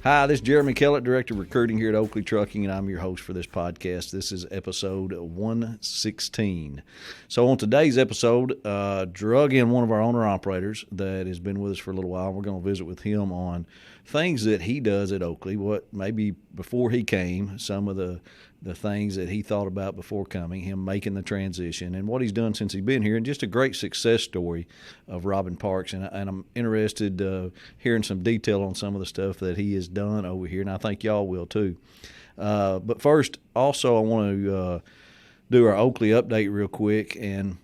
Hi, this is Jeremy Kellett, Director of Recruiting here at Oakley Trucking, and I'm your host for this podcast. This is episode 116. So on today's episode, drug in one of our owner-operators that has been with us for a little while. We're going to visit with him on things that he does at Oakley, what maybe before he came, some of the things that he thought about before coming, him making the transition, and what he's done since he's been here, and just a great success story of Robin Parks. And I'm interested hearing some detail on some of the stuff that he has done over here, and I think y'all will too. But first, also, I want to do our Oakley update real quick, and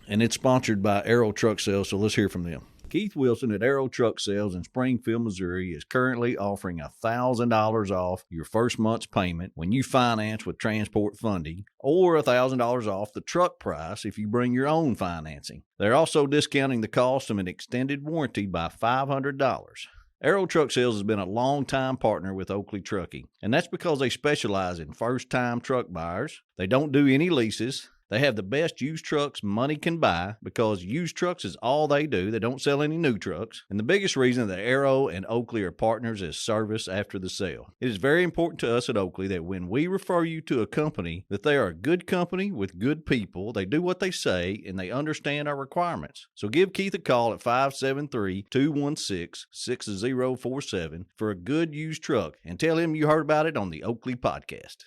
it's sponsored by Aero Truck Sales, so let's hear from them. Keith Wilson at Aero Truck Sales in Springfield, Missouri is currently offering $1,000 off your first month's payment when you finance with transport funding, or $1,000 off the truck price if you bring your own financing. They're also discounting the cost of an extended warranty by $500. Aero Truck Sales has been a long-time partner with Oakley Trucking, and that's because they specialize in first-time truck buyers. They don't do any leases. They have the best used trucks money can buy because used trucks is all they do. They don't sell any new trucks. And the biggest reason that Aero and Oakley are partners is service after the sale. It is very important to us at Oakley that when we refer you to a company, that they are a good company with good people. They do what they say, and they understand our requirements. So give Keith a call at 573-216-6047 for a good used truck, and tell him you heard about it on the Oakley Podcast.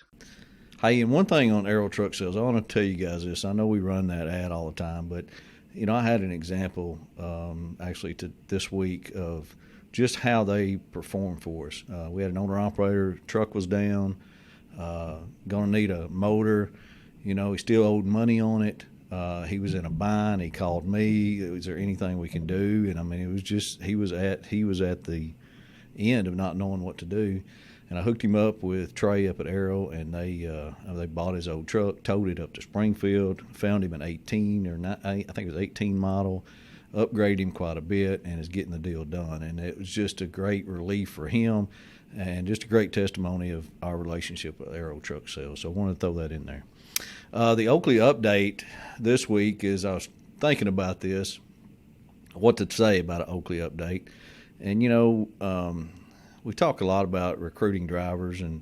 Hey, and one thing on Aero Truck Sales, I want to tell you guys this. I know we run that ad all the time, but, I had an example actually this week of just how they perform for us. We had an owner-operator, truck was down, going to need a motor. He still owed money on it. He was in a bind. He called me. Is there anything we can do? And, it was just he was at the end of not knowing what to do. And I hooked him up with Trey up at Aero, and they bought his old truck, towed it up to Springfield, found him an 18 or 9, I think it was 18 model, upgraded him quite a bit, and is getting the deal done. And it was just a great relief for him, and just a great testimony of our relationship with Aero Truck Sales. So I wanted to throw that in there. The Oakley update this week is I was thinking about this, what to say about an Oakley update, and we talk a lot about recruiting drivers, and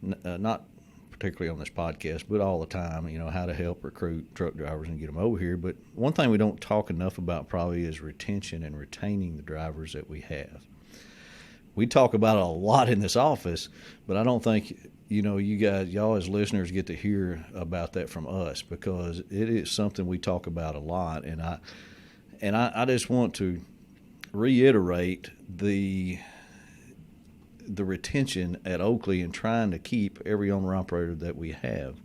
not particularly on this podcast, but all the time, how to help recruit truck drivers and get them over here. But one thing we don't talk enough about probably is retention and retaining the drivers that we have. We talk about it a lot in this office, but I don't think, y'all as listeners get to hear about that from us, because it is something we talk about a lot. And I just want to reiterate the retention at Oakley and trying to keep every owner-operator that we have.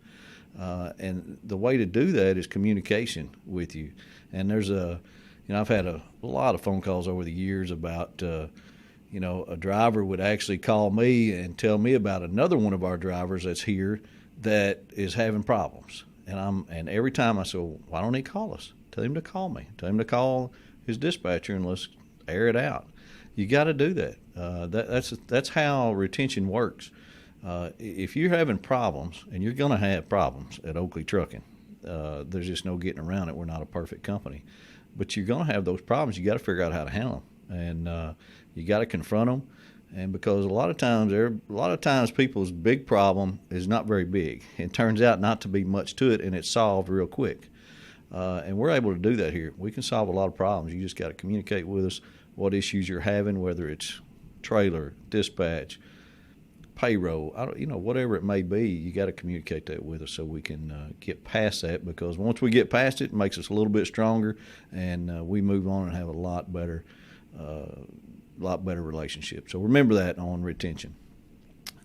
And the way to do that is communication with you. And there's I've had a lot of phone calls over the years about, a driver would actually call me and tell me about another one of our drivers that's here that is having problems. And every time I say, well, why don't he call us? Tell him to call me. Tell him to call his dispatcher and let's air it out. You got to do that. That's how retention works. If you're having problems, and you're going to have problems at Oakley Trucking, there's just no getting around it. We're not a perfect company, but you're going to have those problems. You got to figure out how to handle them, and you got to confront them. And because a lot of times people's big problem is not very big. It turns out not to be much to it, and it's solved real quick. And we're able to do that here. We can solve a lot of problems. You just got to communicate with us what issues you're having, whether it's trailer, dispatch, payroll, whatever it may be. You got to communicate that with us so we can get past that, because once we get past it, it makes us a little bit stronger, and we move on and have a lot better relationship. So remember that on retention.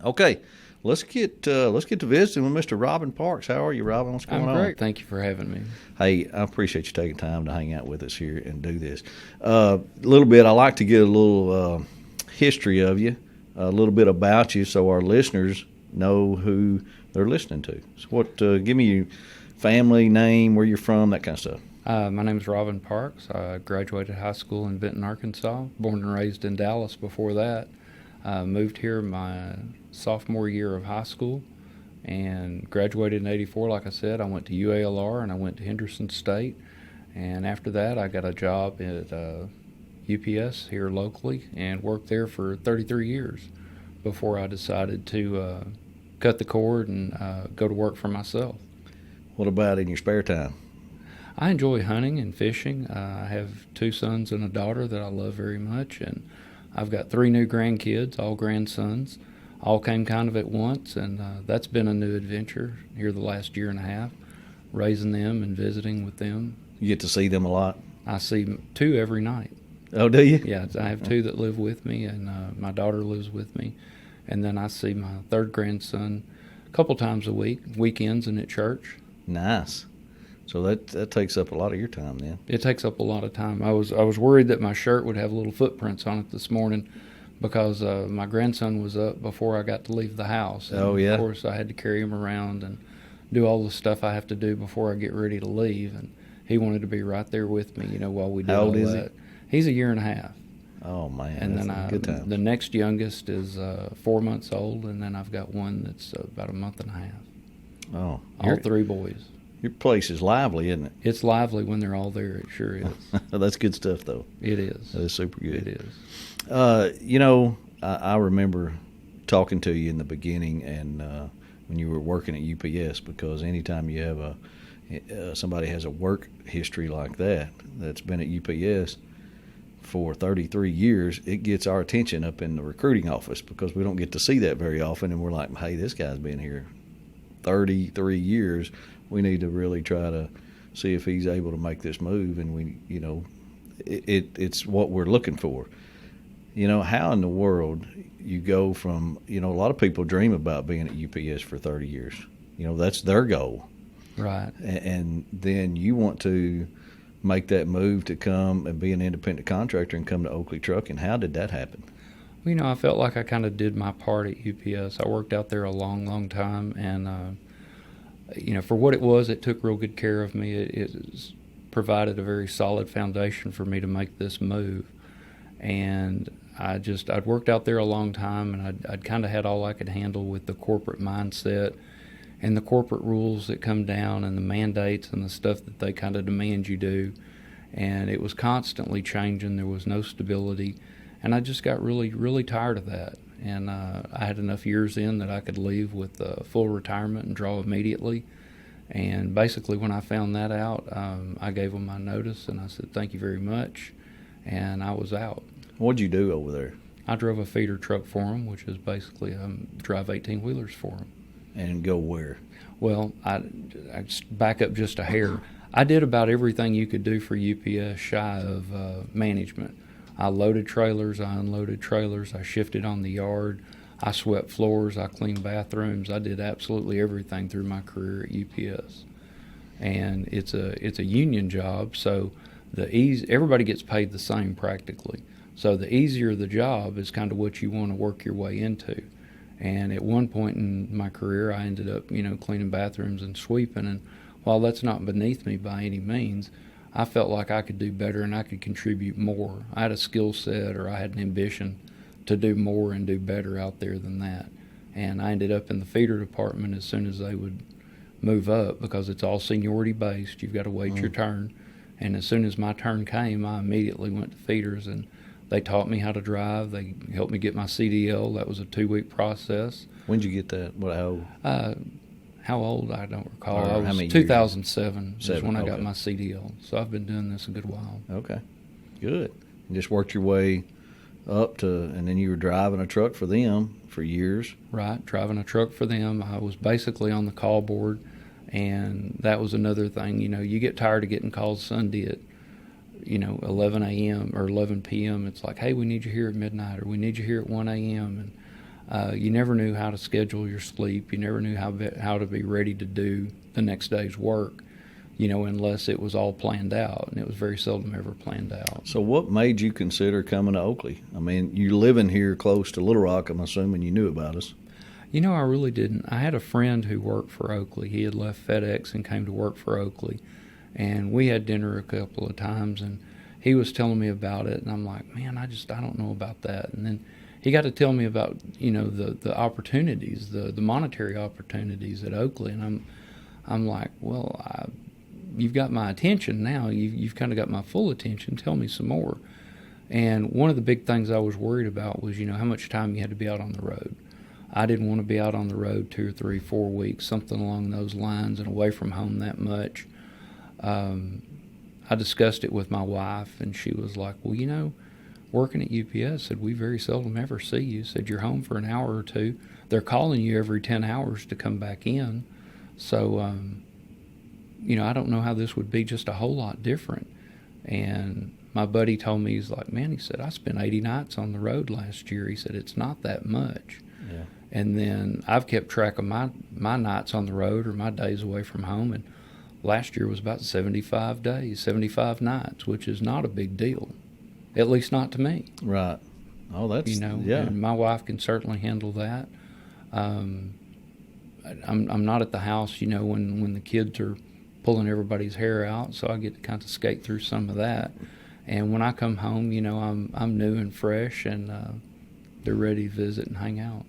Okay, let's get to visiting with Mr. Robin Parks. How are you, Robin? What's going on? I'm great. Thank you for having me. Hey, I appreciate you taking time to hang out with us here and do this. A little bit, I like to get a little history of you, a little bit about you, so our listeners know who they're listening to. So give me your family, name, where you're from, that kind of stuff. My name is Robin Parks. I graduated high school in Benton, Arkansas. Born and raised in Dallas before that. I moved here my sophomore year of high school and graduated in '84. Like I said, I went to UALR and I went to Henderson State. And after that, I got a job at UPS here locally and worked there for 33 years before I decided to cut the cord and go to work for myself. What about in your spare time? I enjoy hunting and fishing. I have 2 sons and a daughter that I love very much, and I've got 3 new grandkids, all grandsons. All came kind of at once, and that's been a new adventure here the last year and a half, raising them and visiting with them. You get to see them a lot? I see 2 every night. Oh, do you? Yeah, I have 2 that live with me, and my daughter lives with me. And then I see my 3rd grandson a couple times a week, weekends and at church. Nice. So that takes up a lot of your time then. It takes up a lot of time. I was worried that my shirt would have little footprints on it this morning because my grandson was up before I got to leave the house. And oh, yeah? Of course, I had to carry him around and do all the stuff I have to do before I get ready to leave. And he wanted to be right there with me, while we did all that. How old is he? He's a year and a half. Oh, man, and that's then a good time. The next youngest is 4 months old, and then I've got one that's about a month and a half. Oh. All 3 boys. Your place is lively, isn't it? It's lively when they're all there. It sure is. That's good stuff, though. It is. That is super good. It is. I remember talking to you in the beginning and when you were working at UPS, because anytime you have somebody has a work history like that's been at UPS for 33 years, it gets our attention up in the recruiting office because we don't get to see that very often, and we're like, hey, this guy's been here 33 years. We need to really try to see if he's able to make this move, and it's what we're looking for. How in the world you go from, a lot of people dream about being at UPS for 30 years. That's their goal. Right. And then you want to make that move to come and be an independent contractor and come to Oakley Trucking. How did that happen? Well, I felt like I kind of did my part at UPS. I worked out there a long, long time, and, for what it was, it took real good care of me. It provided a very solid foundation for me to make this move. And I'd worked out there a long time, and I'd kind of had all I could handle with the corporate mindset and the corporate rules that come down and the mandates and the stuff that they kind of demand you do. And it was constantly changing. There was no stability. And I just got really, really tired of that. And I had enough years in that I could leave with full retirement and draw immediately. And basically when I found that out, I gave them my notice and I said, thank you very much. And I was out. What'd you do over there? I drove a feeder truck for them, which is basically drive 18-wheelers for them. And go where? Well, I back up just a hair. I did about everything you could do for UPS shy of management. I loaded trailers, I unloaded trailers, I shifted on the yard, I swept floors, I cleaned bathrooms. I did absolutely everything through my career at UPS. And it's a union job, so everybody gets paid the same practically. So the easier the job is kind of what you want to work your way into. And at one point in my career, I ended up, cleaning bathrooms and sweeping. And while that's not beneath me by any means, I felt like I could do better and I could contribute more. I had a skill set, or I had an ambition to do more and do better out there than that. And I ended up in the feeder department as soon as they would move up, because it's all seniority based. You've got to wait your turn. And as soon as my turn came, I immediately went to feeders, and they taught me how to drive. They helped me get my CDL. That was a 2-week process. When did you get that? How old? I don't recall. Or I was 2007 is when I got my CDL. So I've been doing this a good while. Okay, good. And just worked your way up to, and then you were driving a truck for them for years. Right, driving a truck for them. I was basically on the call board, and that was another thing. You get tired of getting calls Sunday at 11 a.m. or 11 p.m. It's like, hey, we need you here at midnight, or we need you here at 1 a.m. And you never knew how to schedule your sleep. You never knew how to be ready to do the next day's work, unless it was all planned out. And it was very seldom ever planned out. So what made you consider coming to Oakley? I mean, you living here close to Little Rock, I'm assuming you knew about us. I really didn't. I had a friend who worked for Oakley. He had left FedEx and came to work for Oakley. And we had dinner a couple of times, and he was telling me about it, and I'm like, man, I don't know about that. And then he got to tell me about, the opportunities, the monetary opportunities at Oakley, and I'm like, well, you've got my attention now. You've kind of got my full attention. Tell me some more. And one of the big things I was worried about was, how much time you had to be out on the road. I didn't want to be out on the road 2 or 3, 4 weeks, something along those lines, and away from home that much. I discussed it with my wife, and she was like, well, working at UPS, said, we very seldom ever see you. Said, you're home for an hour or two. They're calling you every 10 hours to come back in. So, I don't know how this would be just a whole lot different. And my buddy told me, he's like, man, he said, I spent 80 nights on the road last year. He said, it's not that much. Yeah. And then I've kept track of my nights on the road or my days away from home, and last year was about 75 days, 75 nights, which is not a big deal, at least not to me. Right. Oh, that's, yeah. And my wife can certainly handle that. I'm not at the house, when the kids are pulling everybody's hair out, so I get to kind of skate through some of that. And when I come home, I'm new and fresh, and they're ready to visit and hang out.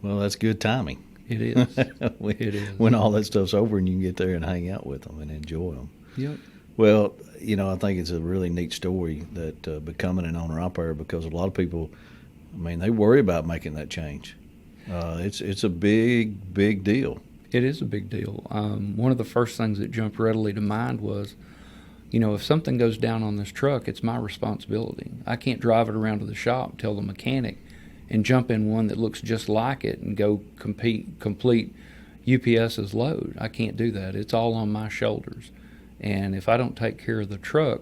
Well, that's good timing. It is. It is. When all that stuff's over and you can get there and hang out with them and enjoy them. Yep. Well, I think it's a really neat story that becoming an owner-operator, because a lot of people, they worry about making that change. It's a big, big deal. It is a big deal. One of the first things that jumped readily to mind was, if something goes down on this truck, it's my responsibility. I can't drive it around to the shop, tell the mechanic, and jump in one that looks just like it and go complete UPS's load. I can't do that. It's all on my shoulders. And if I don't take care of the truck,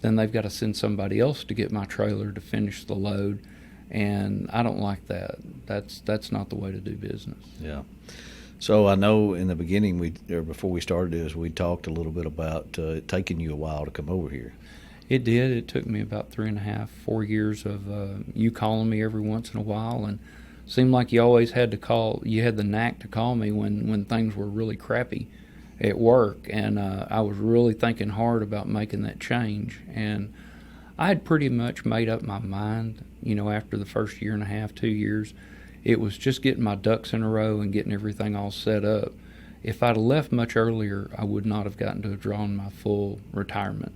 then they've got to send somebody else to get my trailer to finish the load. And I don't like that. That's not the way to do business. Yeah. So I know in the beginning, before we started this, we talked a little bit about it taking you a while to come over here. It did. It took me about 3.5, 4 years of you calling me every once in a while, and it seemed like you always had to call. You had the knack to call me when things were really crappy at work, and I was really thinking hard about making that change. And I had pretty much made up my mind, after the first 1.5, 2 years. It was just getting my ducks in a row and getting everything all set up. If I'd have left much earlier, I would not have gotten to have drawn my full retirement.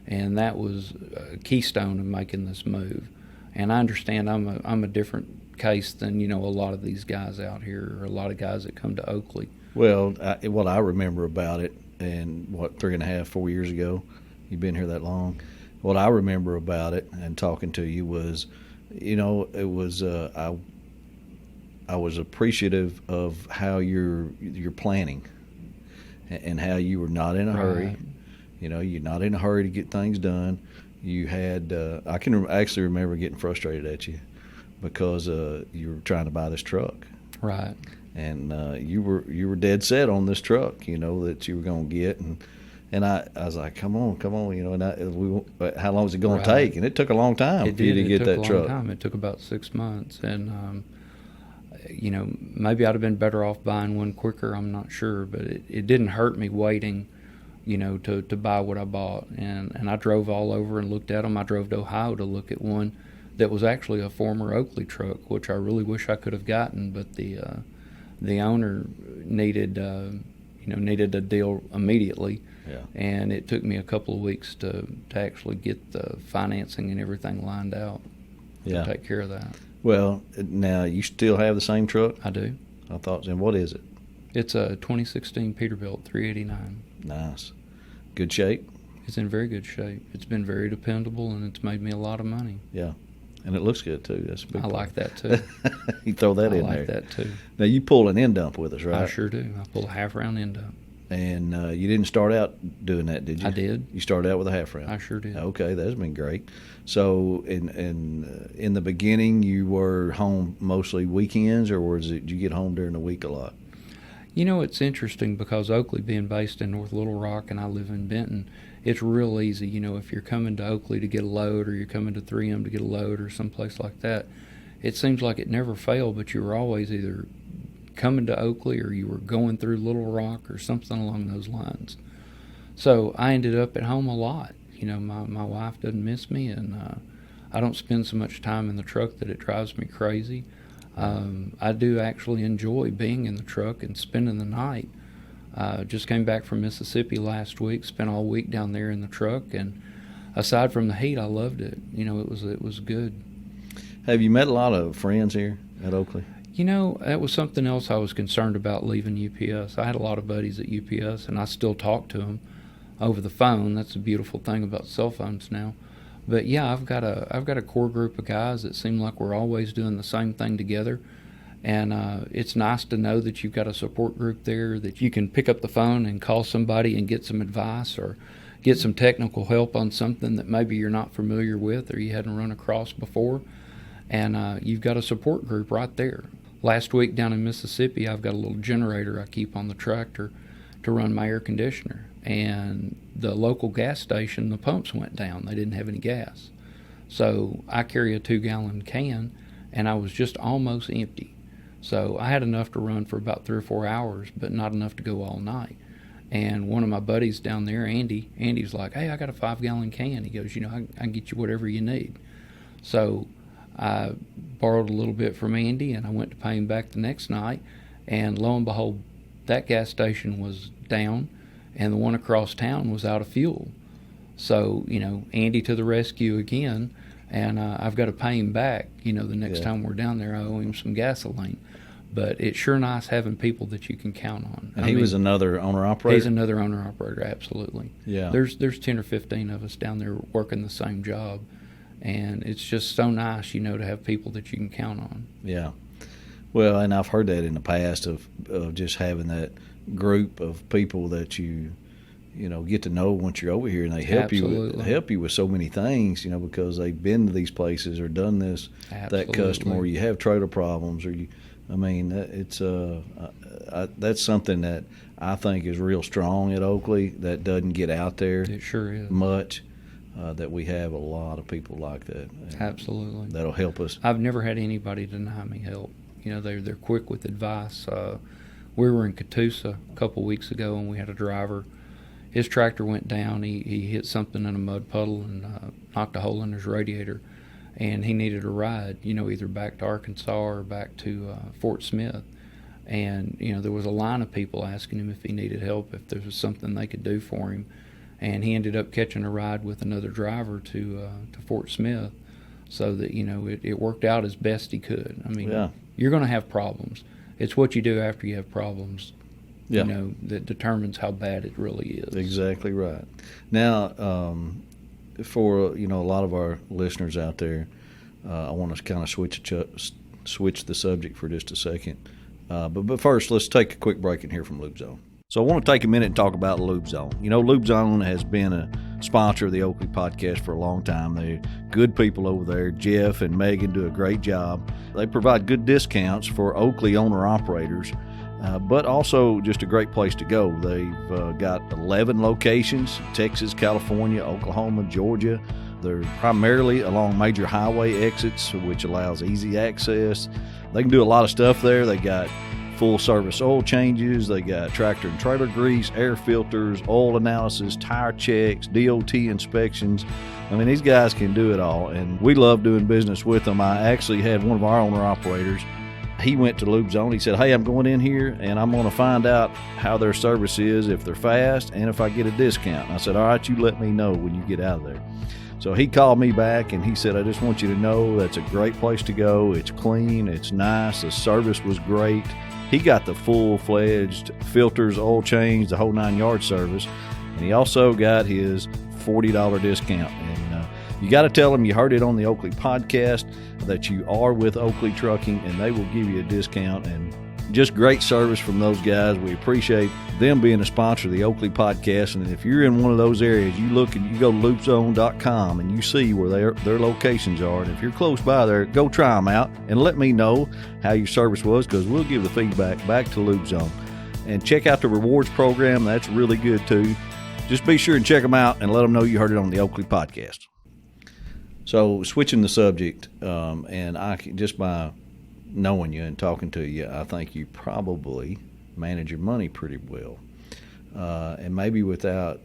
And that was a keystone of making this move. And I understand I'm a different case than, a lot of these guys out here, or a lot of guys that come to Oakley. Well, what I remember about it, and 3.5, 4 years ago, you've been here that long, what I remember about it and talking to you was, it was, I was appreciative of how you're planning and how you were not in a hurry. You're not in a hurry to get things done. You had, I can actually remember getting frustrated at you because you were trying to buy this truck. Right. And you were dead set on this truck, that you were going to get. And I was like, come on, and how long is it going to take? And it took a long time for you to get that truck. It took a long time. It took about 6 months. And, maybe I'd have been better off buying one quicker. I'm not sure. But it didn't hurt me waiting, to buy what I bought. And I drove all over and looked at them. I drove to Ohio to look at one that was actually a former Oakley truck, which I really wish I could have gotten. But the owner needed a deal immediately. Yeah. And it took me a couple of weeks to actually get the financing and everything lined out to take care of that. Well, now you still have the same truck? I do. I thought, and what is it? It's a 2016 Peterbilt 389. Nice. Good shape? It's in very good shape. It's been very dependable, and it's made me a lot of money. Yeah. And it looks good, too. That's a big part. Like that, too. You throw that in there. I like that, too. Now, you pulled an end dump with us, right? I sure do. I pulled a half-round end dump. And you didn't start out doing that, did you? I did. You started out with a half-round? I sure did. Okay, that's been great. So in the beginning, you were home mostly weekends, or did you get home during the week a lot? It's interesting because Oakley being based in North Little Rock and I live in Benton, it's real easy. If you're coming to Oakley to get a load, or you're coming to 3M to get a load, or someplace like that, it seems like it never failed, but you were always either coming to Oakley or you were going through Little Rock or something along those lines. So I ended up at home a lot. My wife doesn't miss me, and I don't spend so much time in the truck that it drives me crazy. I do actually enjoy being in the truck and spending the night. Just came back from Mississippi last week, spent all week down there in the truck, and aside from the heat, I loved it. It was good. Have you met a lot of friends here at Oakley? That was something else I was concerned about leaving UPS. I had a lot of buddies at UPS, and I still talk to them over the phone. That's the beautiful thing about cell phones now. But yeah, I've got a core group of guys that seem like we're always doing the same thing together, and it's nice to know that you've got a support group there that you can pick up the phone and call somebody and get some advice or get some technical help on something that maybe you're not familiar with or you hadn't run across before, and you've got a support group right there. Last week down in Mississippi, I've got a little generator I keep on the tractor to run my air conditioner, and the local gas station, the pumps went down. They didn't have any gas. So I carry a 2-gallon can, and I was just almost empty. So I had enough to run for about 3 or 4 hours, but not enough to go all night. And one of my buddies down there, Andy's like, hey, I got a 5-gallon can. He goes, I can get you whatever you need. So I borrowed a little bit from Andy, and I went to pay him back the next night, and lo and behold, that gas station was down, and the one across town was out of fuel. So, Andy to the rescue again, and I've got to pay him back. The next time we're down there, I owe him some gasoline. But it's sure nice having people that you can count on. And he was another owner-operator? He's another owner-operator, absolutely. Yeah. There's 10 or 15 of us down there working the same job, and it's just so nice, to have people that you can count on. Yeah. Well, and I've heard that in the past of just having that group of people that you get to know once you're over here, and they help you with so many things, because they've been to these places or done this, that customer, or you have trailer problems, or that's something that I think is real strong at Oakley that doesn't get out there. It sure is much. That we have a lot of people like that. Absolutely. That'll help us. I've never had anybody deny me help. They're quick with advice. We were in Catoosa a couple weeks ago, and we had a driver. His tractor went down. He hit something in a mud puddle and knocked a hole in his radiator, and he needed a ride, either back to Arkansas or back to Fort Smith. And, there was a line of people asking him if he needed help, if there was something they could do for him. And he ended up catching a ride with another driver to Fort Smith, so that, it worked out as best he could. You're going to have problems. It's what you do after you have problems, that determines how bad it really is. Exactly right. Now, for, a lot of our listeners out there, I want to kind of switch the subject for just a second. But first, let's take a quick break and hear from Lube Zone. So I want to take a minute and talk about Lube Zone. Lube Zone has been a sponsor of the Oakley Podcast for a long time. They're good people over there. Jeff and Megan do a great job. They provide good discounts for Oakley owner-operators, but also just a great place to go. They've got 11 locations, Texas, California, Oklahoma, Georgia. They're primarily along major highway exits, which allows easy access. They can do a lot of stuff there. They got full service oil changes, they got tractor and trailer grease, air filters, oil analysis, tire checks, DOT inspections. These guys can do it all, and we love doing business with them. I actually had one of our owner operators, he went to Lube Zone. He said, hey, I'm going in here and I'm going to find out how their service is, if they're fast, and if I get a discount. And I said, all right, you let me know when you get out of there. So he called me back and he said, I just want you to know that's a great place to go. It's clean, it's nice, the service was great. He got the full-fledged filters, oil change, the whole 9-yard service, and he also got his $40 discount. And you got to tell him you heard it on the Oakley Podcast, that you are with Oakley Trucking, and they will give you a discount. And just great service from those guys. We appreciate them being a sponsor of the Oakley Podcast. And if you're in one of those areas, you look and you go to loopzone.com and you see where their locations are. And if you're close by there, go try them out and let me know how your service was, because we'll give the feedback back to Lube Zone. And check out the rewards program. That's really good too. Just be sure and check them out and let them know you heard it on the Oakley Podcast. So switching the subject, and just by knowing you and talking to you, I think you probably manage your money pretty well. And maybe without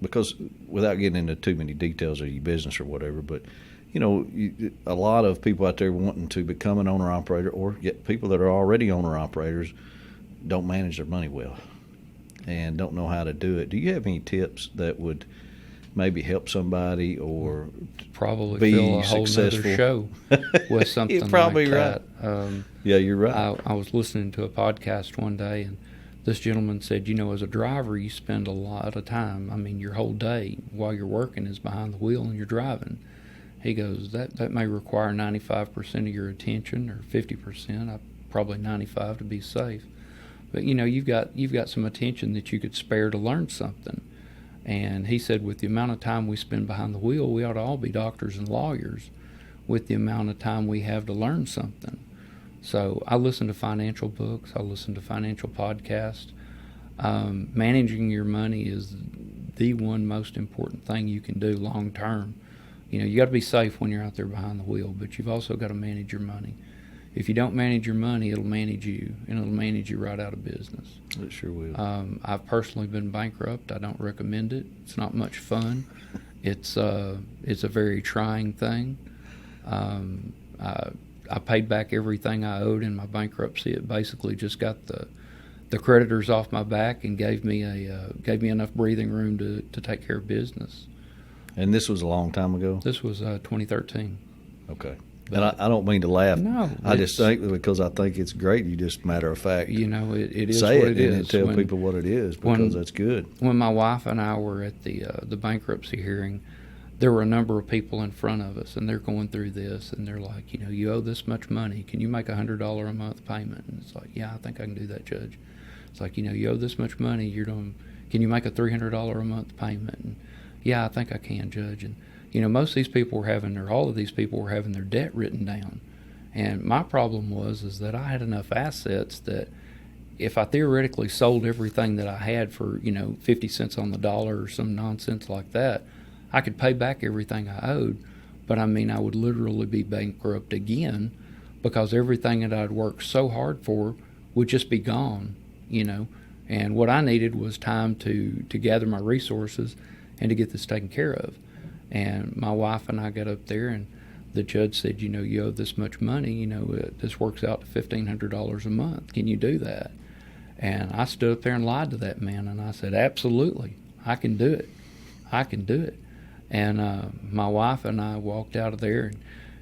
getting into too many details of your business or whatever, but a lot of people out there wanting to become an owner-operator, or get people that are already owner-operators, don't manage their money well and don't know how to do it. Do you have any tips that would maybe help somebody or probably be fill a whole successful? Nother show with something You're probably like right. that. Yeah, you're right. I was listening to a podcast one day, and this gentleman said, as a driver, you spend a lot of time. I mean, your whole day while you're working is behind the wheel and you're driving. He goes, that may require 95% of your attention, or 50%, probably 95% to be safe. But you've got some attention that you could spare to learn something. And he said, with the amount of time we spend behind the wheel, we ought to all be doctors and lawyers with the amount of time we have to learn something. So I listen to financial books. I listen to financial podcasts. Managing your money is the one most important thing you can do long term. You got to be safe when you're out there behind the wheel, but you've also got to manage your money. If you don't manage your money, it'll manage you, and it'll manage you right out of business. It sure will. I've personally been bankrupt. I don't recommend it. It's not much fun. It's a very trying thing. I paid back everything I owed in my bankruptcy. It basically just got the creditors off my back and gave me enough breathing room to take care of business. And this was a long time ago? This was 2013. Okay. And I don't mean to laugh. No. I just think, because I think it's great, you just matter of fact. It is say what it it and is. tell people what it is, because that's good. When my wife and I were at the bankruptcy hearing, there were a number of people in front of us, and they're going through this, and they're like, you owe this much money. Can you make $100 a month payment? And it's like, yeah, I think I can do that, Judge. It's like, you owe this much money. Can you make a $300 a month payment? And yeah, I think I can, Judge. And most of these people were having all of these people were having their debt written down. And my problem is that I had enough assets that if I theoretically sold everything that I had for, 50 cents on the dollar or some nonsense like that, I could pay back everything I owed. But I would literally be bankrupt again, because everything that I'd worked so hard for would just be gone, And what I needed was time to gather my resources and to get this taken care of. And my wife and I got up there, and the judge said, you owe this much money, this works out to $1,500 a month. Can you do that? And I stood up there and lied to that man, and I said, absolutely, I can do it. I can do it. And my wife and I walked out of there, and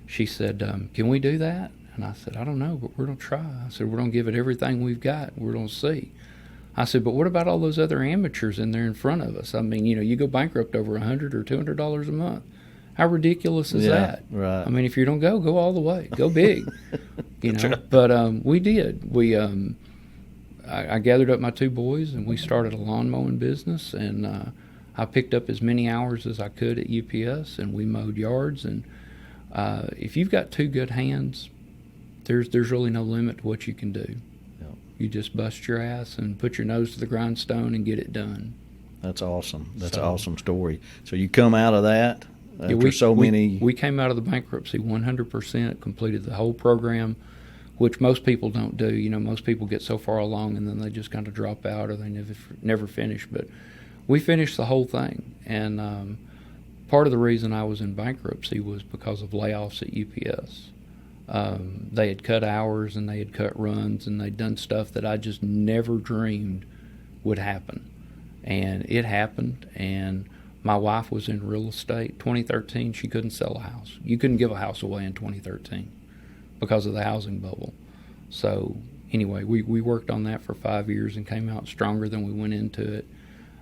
she said, can we do that? And I said, I don't know, but we're going to try. I said, we're going to give it everything we've got. We're going to see. I said, but what about all those other amateurs in there in front of us? You go bankrupt over $100 or $200 a month. How ridiculous is that? Right. If you don't go all the way. Go big. But we did. I gathered up my two boys, and we started a lawn mowing business, and I picked up as many hours as I could at UPS, and we mowed yards. And if you've got two good hands, there's really no limit to what you can do. You just bust your ass and put your nose to the grindstone and get it done. That's awesome. That's an awesome story. So you come out of that after we came out of the bankruptcy 100%, completed the whole program, which most people don't do. Most people get so far along and then they just kind of drop out, or they never finish. But we finished the whole thing. And part of the reason I was in bankruptcy was because of layoffs at UPS. They had cut hours, and they had cut runs, and they'd done stuff that I just never dreamed would happen. And it happened, and my wife was in real estate. 2013, she couldn't sell a house. You couldn't give a house away in 2013 because of the housing bubble. So anyway, we worked on that for 5 years and came out stronger than we went into it.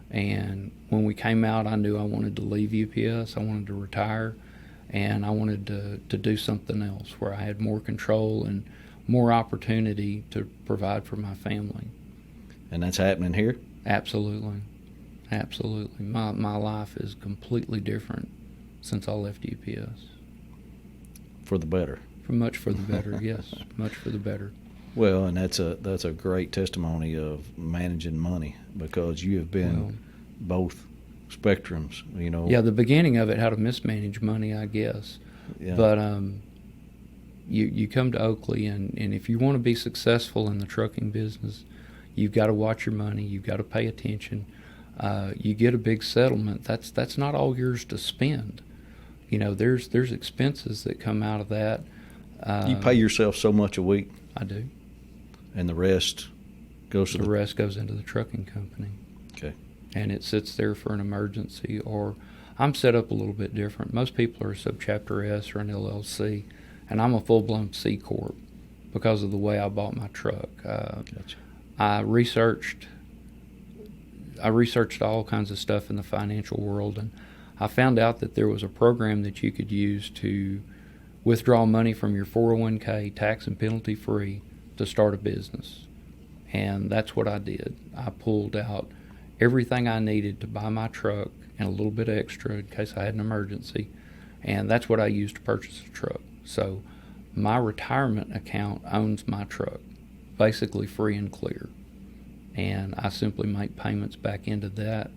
And when we came out, I knew I wanted to leave UPS. I wanted to retire. And I wanted to do something else where I had more control and more opportunity to provide for my family. And that's happening here? Absolutely. Absolutely. My life is completely different since I left UPS. For the better? Much for the better, yes. Much for the better. Well, and that's a great testimony of managing money, because you have been both spectrums, Yeah, the beginning of it, how to mismanage money, I guess. Yeah. But you come to Oakley, and if you want to be successful in the trucking business, you've got to watch your money. You've got to pay attention. You get a big settlement. That's not all yours to spend. you know, there's expenses that come out of that. You pay yourself so much a week, I do. and the rest goes to The rest goes into the trucking company. Okay. And it sits there for an emergency, or I'm set up a little bit different. Most people are a subchapter S or an LLC, and I'm a full-blown C Corp because of the way I bought my truck. Gotcha. I researched all kinds of stuff in the financial world, and I found out that there was a program that you could use to withdraw money from your 401k tax and penalty free to start a business. And that's what I did. I pulled out everything I needed to buy my truck and a little bit extra in case I had an emergency, and that's what I used to purchase a truck. So my retirement account owns my truck, basically free and clear, and I simply make payments back into that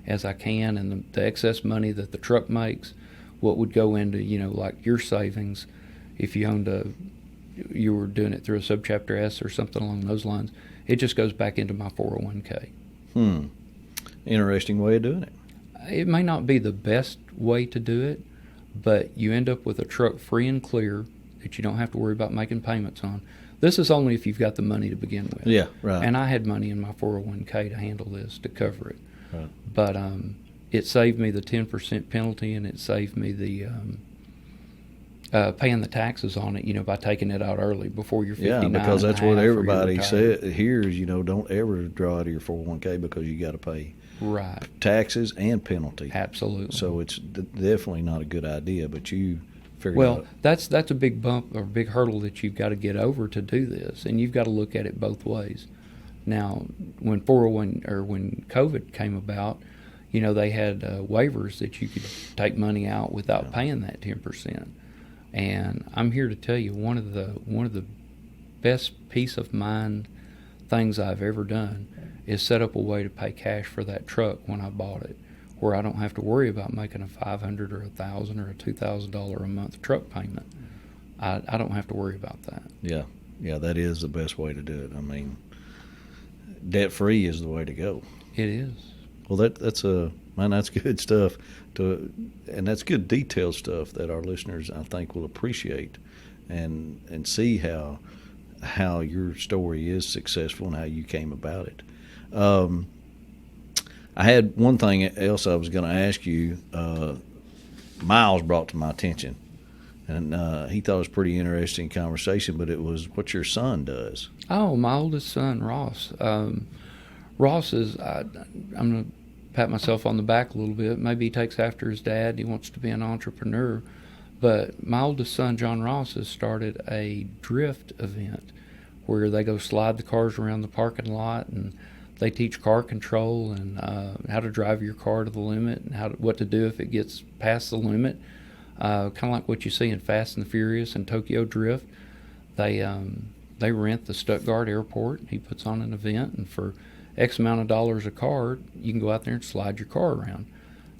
as I can, and the excess money that the truck makes, what would go into, you know, like your savings, if you you were doing it through a subchapter S or something along those lines, it just goes back into my 401k. Interesting way of doing it. It may not be the best way to do it, but you end up with a truck free and clear that you don't have to worry about making payments on. This is only if you've got the money to begin with. Yeah, right. And I had money in my 401k to handle this, to cover it. Right. But it saved me the 10% penalty, and it saved me the paying the taxes on it, you know, by taking it out early before you're 59. Yeah, because that's what everybody hears, you know, don't ever draw out of your 401k because you got to pay taxes and penalty. Absolutely. So it's definitely not a good idea, but you figured well, out. that's a big bump or big hurdle that you've got to get over to do this, and you've got to look at it both ways. Now, when when COVID came about, you know, they had waivers that you could take money out without paying that 10%. And I'm here to tell you, one of the best peace of mind things I've ever done is set up a way to pay cash for that truck when I bought it, where I don't have to worry about making a $500 or $1,000 or a $2,000 a month truck payment. I don't have to worry about that. Yeah, that is the best way to do it. I mean, debt free is the way to go. It is. Well, that's good stuff, and that's good detailed stuff that our listeners, I think, will appreciate, and see how your story is successful and how you came about it. I had one thing else I was going to ask you. Miles brought to my attention, and he thought it was a pretty interesting conversation, but it was what your son does. Oh, my oldest son, Ross. Ross is, I'm going to pat myself on the back a little bit. Maybe he takes after his dad. He wants to be an entrepreneur. But my oldest son, John Ross, has started a drift event where they go slide the cars around the parking lot, and they teach car control and how to drive your car to the limit and what to do if it gets past the limit. Kind of like what you see in Fast and the Furious and Tokyo Drift. They rent the Stuttgart airport. He puts on an event, and for X amount of dollars a car, you can go out there and slide your car around.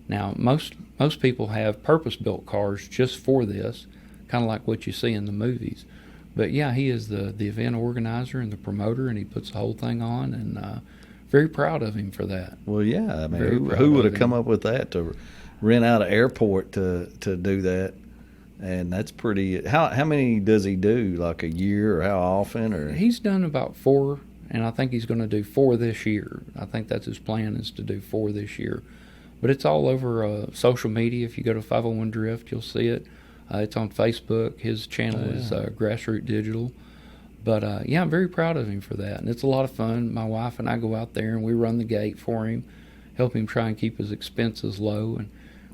Now, most people have purpose-built cars just for this, kind of like what you see in the movies. But yeah, he is the event organizer and the promoter, and he puts the whole thing on, and very proud of him for that. Well, yeah, I mean, who would have come up with that, to rent out an airport to do that? And that's pretty. How many does he do? Like a year, or how often? Or he's done about 4. And I think he's going to do 4 this year. I think that's his plan, is to do 4 this year. But it's all over social media. If you go to 501 Drift, you'll see it. It's on Facebook. His channel is Grassroot Digital. But, yeah, I'm very proud of him for that. And it's a lot of fun. My wife and I go out there, and we run the gate for him, help him try and keep his expenses low. And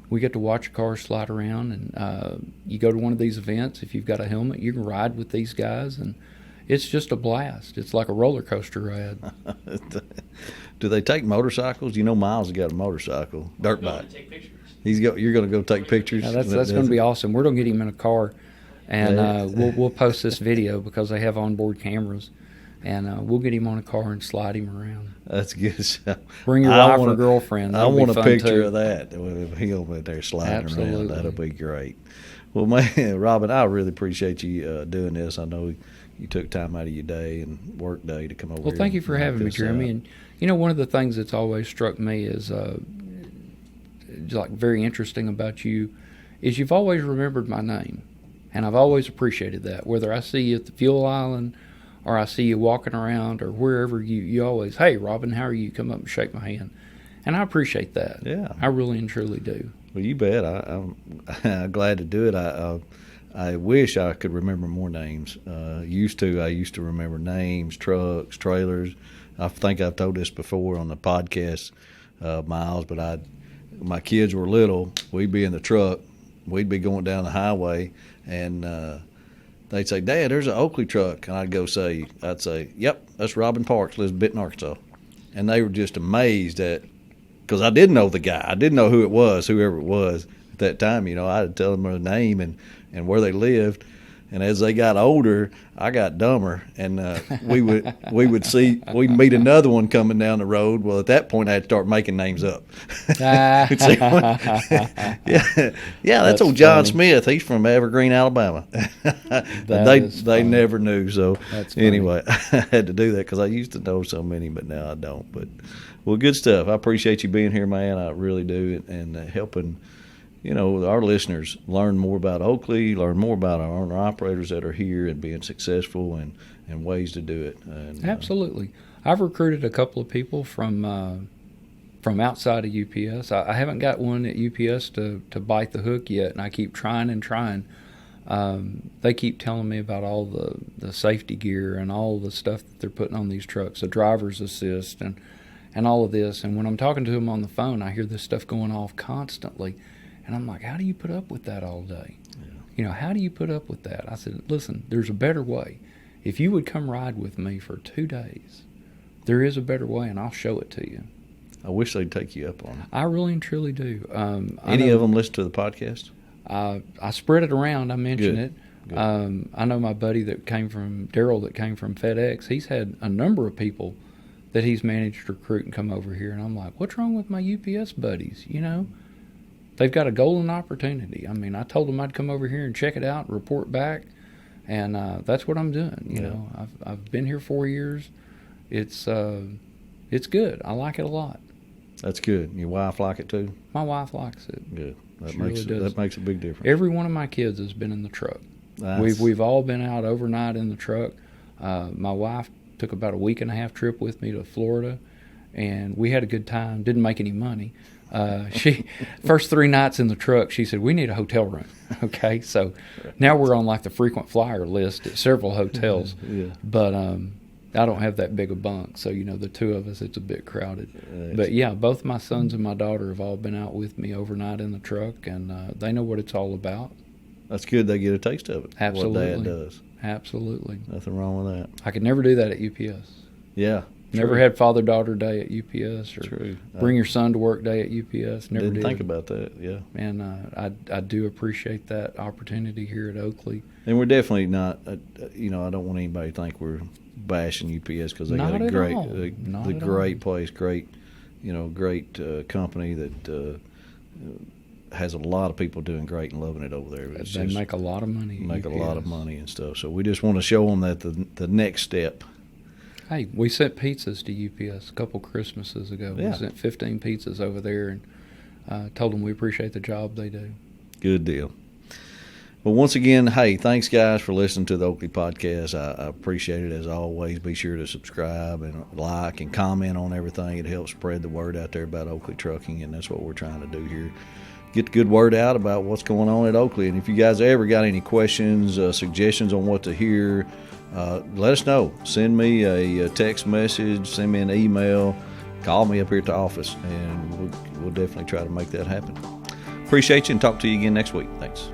we get to watch cars slide around. And you go to one of these events, if you've got a helmet, you can ride with these guys, and it's just a blast. It's like a roller coaster ride. Do they take motorcycles? You know, Miles has got a motorcycle, dirt bike. Take pictures. You're going to go take pictures. Yeah, that's going to be awesome. We're going to get him in a car, and we'll post this video because they have onboard cameras, and we'll get him on a car and slide him around. That's good. Bring your wife or girlfriend. I want a picture too. Of that with him in there sliding Absolutely. around. That'll be great. Well, man, Robin, I really appreciate you doing this. I know you took time out of your day and work day to come over. Well, thank you for having me, Jeremy. And you know, one of the things that's always struck me is like very interesting about you is you've always remembered my name. And I've always appreciated that. Whether I see you at the fuel island or I see you walking around or wherever, you always, hey, Robin, how are you? Come up and shake my hand. And I appreciate that. Yeah. I really and truly do. Well, you bet. I'm glad to do it. I wish I could remember more names. I used to remember names, trucks, trailers. I think I've told this before on the podcast, Miles, but my kids were little. We'd be in the truck. We'd be going down the highway, and they'd say, Dad, there's an Oakley truck. And I'd say, yep, that's Robin Parks, lives in Benton, Arkansas. And they were just amazed because I didn't know the guy. I didn't know who it was, whoever it was at that time. I'd tell them their name and where they lived. And as they got older, I got dumber, and we'd meet another one coming down the road. Well, at that point, I had to start making names up. Yeah, that's old John Smith. He's from Evergreen, Alabama. They never knew. So anyway, I had to do that because I used to know so many, but now I don't. But well, good stuff. I appreciate you being here, man. I really do, and helping our listeners learn more about Oakley, learn more about our owner-operators that are here and being successful and ways to do it. And, absolutely. I've recruited a couple of people from outside of UPS. I haven't got one at UPS to bite the hook yet, and I keep trying and trying. They keep telling me about all the safety gear and all the stuff that they're putting on these trucks, the driver's assist and all of this. And when I'm talking to them on the phone, I hear this stuff going off constantly. And I'm like, how do you put up with that all day? Yeah. How do you put up with that? I said, listen, there's a better way. If you would come ride with me for 2 days, there is a better way, and I'll show it to you. I wish they'd take you up on it. I really and truly do. Any of them listen to the podcast? I spread it around. I mentioned Good. it. Good. I know my buddy Daryl that came from FedEx. He's had a number of people that he's managed to recruit and come over here. And I'm like, what's wrong with my UPS buddies? They've got a golden opportunity. I mean, I told them I'd come over here and check it out, report back, and that's what I'm doing. I've been here 4 years. It's good. I like it a lot. That's good. Your wife like it too? My wife likes it. Good. That That makes a big difference. Every one of my kids has been in the truck. Nice. We've all been out overnight in the truck. My wife took about a 1.5-week trip with me to Florida, and we had a good time. Didn't make any money. She first 3 nights in the truck, she said, we need a hotel room. Okay, so now we're on like the frequent flyer list at several hotels. Yeah. But I don't have that big a bunk, so the 2 of us, it's a bit crowded. But yeah, both my sons and my daughter have all been out with me overnight in the truck, and they know what it's all about. That's good. They get a taste of it. Absolutely. What Dad does. Absolutely. Nothing wrong with that. I could never do that at UPS. Yeah. Never had Father-Daughter Day at UPS or Bring Your Son to Work Day at UPS. Never didn't think about that, yeah. And I do appreciate that opportunity here at Oakley. And we're definitely not, I don't want anybody to think we're bashing UPS because they got a great place, great company that has a lot of people doing great and loving it over there. They make a lot of money. Make a lot of money and stuff. So we just want to show them that the next step. Hey, we sent pizzas to UPS a couple Christmases ago. Yeah. We sent 15 pizzas over there and told them we appreciate the job they do. Good deal. Well, once again, hey, thanks, guys, for listening to the Oakley Podcast. I appreciate it as always. Be sure to subscribe and like and comment on everything. It helps spread the word out there about Oakley Trucking, and that's what we're trying to do here. Get the good word out about what's going on at Oakley. And if you guys ever got any questions, suggestions on what to hear, let us know. Send me a text message, send me an email, call me up here at the office, and we'll definitely try to make that happen. Appreciate you, and talk to you again next week. Thanks.